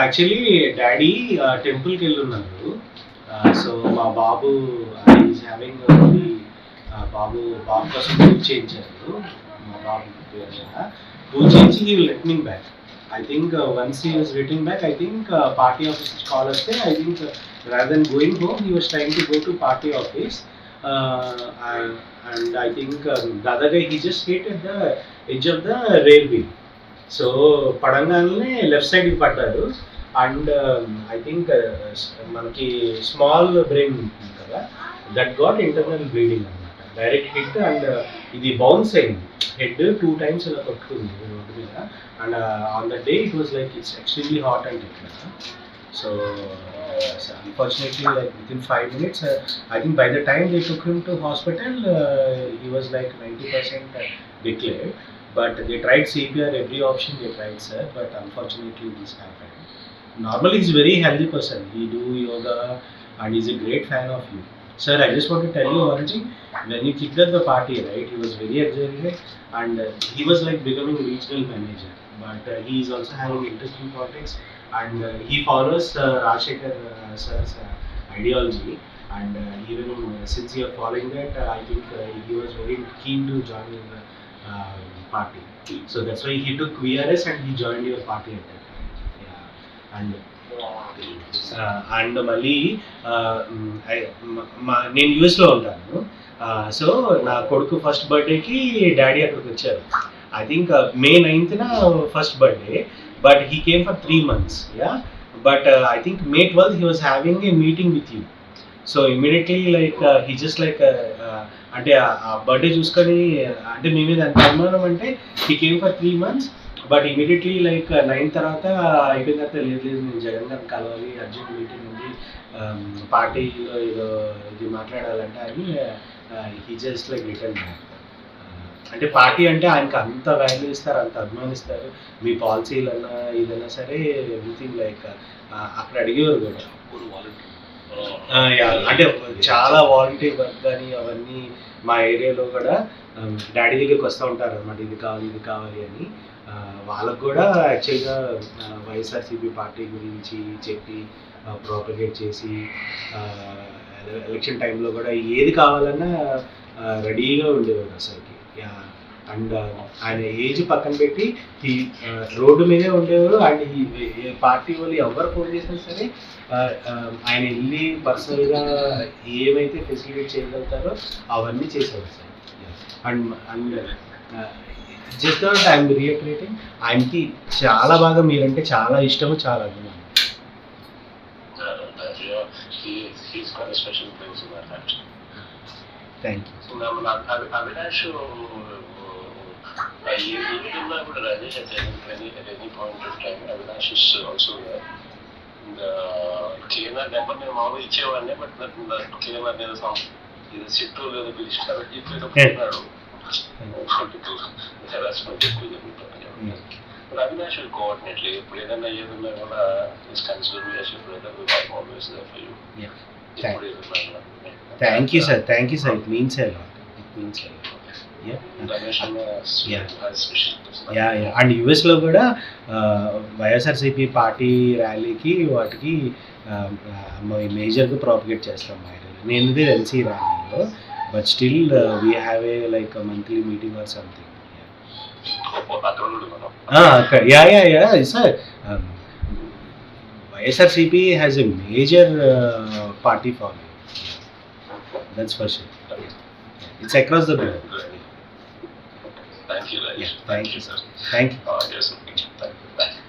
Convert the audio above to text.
Actually daddy టెంపుల్కి వెళ్ళున్నారు. So మా బాబు is having బాబు బాబు కోసం పూజ చేయించారు. మా బాబు పేరు మీద పూజ చేయించి he will returning back. I think once he was returning back, I think party office call us there. I think rather than going home, he was trying to go to party office. And I think the other guy, he just hit at the edge of the railway. So పడంగానే left సైడ్కి పడ్డారు. And I think మనకి small brain ఉంటుంది కదా, that got internal bleeding అనమాట, direct hit. And ఇది bounce అయింది, head 2 times ఇలా కొట్టుకుంది రోడ్డు మీద. And on the day it was like it's extremely hot and ఇట్లా. So unfortunately, like within 5 minutes, I think by the time they took him to hospital, he was like 90% declared. But they tried CPR, every option they tried, sir. But unfortunately, this happened. Normally, he's a very healthy person. He do yoga and he's a great fan of you. Sir, I just want to tell you one thing. When he kicked at the party, right, he was very excited and he was like becoming regional manager. But he is also having interest in politics and he follows Rajshekhar sir's ideology. And even since you are following that, I think he was very keen to join in the party. So that's why he took VRS and he joined your party at that time. Yeah. And మళ్ళీ నేను యూఎస్లో ఉంటాను. So నా కొడుకు first బర్త్డేకి daddy అక్కడికి వచ్చారు. I think May 9th first birthday, but he came for 3 months. Yeah, but I think May 12th he was having a meeting with you. So immediately like he just like అంటే ఆ birthday చూసుకొని అంటే మీ మీద ఎంత అనుమానం అంటే he came for 3 months, but immediately like 9 తర్వాత అయిపోయిన తర్వాత లేదు నేను జగన్ గారిని కలవాలి, అర్జెంట్ మీటింగ్ ఉంది, పార్టీలో ఏదో ఇది మాట్లాడాలంటే అని he just like return back. అంటే పార్టీ అంటే ఆయనకి అంత వాల్యూ ఇస్తారు, అంత అభిమానిస్తారు. మీ పాలసీలన్నా ఏదైనా సరే ఎవ్రీథింగ్ లైక్ అక్కడ అడిగేవారు కూడా. అంటే చాలా వాలంటీర్ వర్క్ కానీ అవన్నీ మా ఏరియాలో కూడా డాడీ దగ్గరికి వస్తూ ఉంటారు అనమాట, ఇది కావాలి అని. వాళ్ళకు కూడా యాక్చువల్గా వైఎస్ఆర్సీపీ పార్టీ గురించి చెప్పి ప్రాపగేట్ చేసి ఎలక్షన్ టైంలో కూడా ఏది కావాలన్నా రెడీగా ఉండేవారు అసలుకి. అండ్ ఆయన ఏజ్ పక్కన పెట్టి ఈ రోడ్డు మీదే ఉండేవారు. అండ్ ఈ పార్టీ వాళ్ళు ఎవరు ఫోన్ చేసినా సరే ఆయన వెళ్ళి పర్సనల్గా ఏమైతే ఫెసిలిటేట్ చేయగలుగుతారో అవన్నీ చేసేవారు sir. And just that I'm reactivating, ఆయనకి చాలా బాగా మీరంటే చాలా ఇష్టము, చాలా అభిమానం. Thank you. అవినాష్ కూడా Rajesh at any point of time, Avinash is also there. KNR number నేను మామూలుగా ఇచ్చేవాడిని, బట్ కేఎన్ఆర్ నేను ఇది సిట్టు లేదా పిలిచినారు చెప్పేటప్పుడు హెరాస్మెంట్ ఎక్కువ జరుగుతుంది. Avinash will coordinate. ఇప్పుడు ఏదైనా కూడా is consider me as your brother, I always there for you. Thank you sir, thank you sir. It means a lot, it means a lot. And యూఎస్లో కూడా వైఎస్ఆర్సీపీ పార్టీ ర్యాలీకి వాటికి మేజర్గా ప్రాపగేట్ చేస్తాం మా ఏరియాలో. నేను ఎన్సీ ర్యాలీలో, but still we have a like monthly meeting or something. Sir YSRCP has a major party following, that's for sure. It's across the board. Thank you, Rajesh. Thank you, sir. Thank you. Yes, thank you.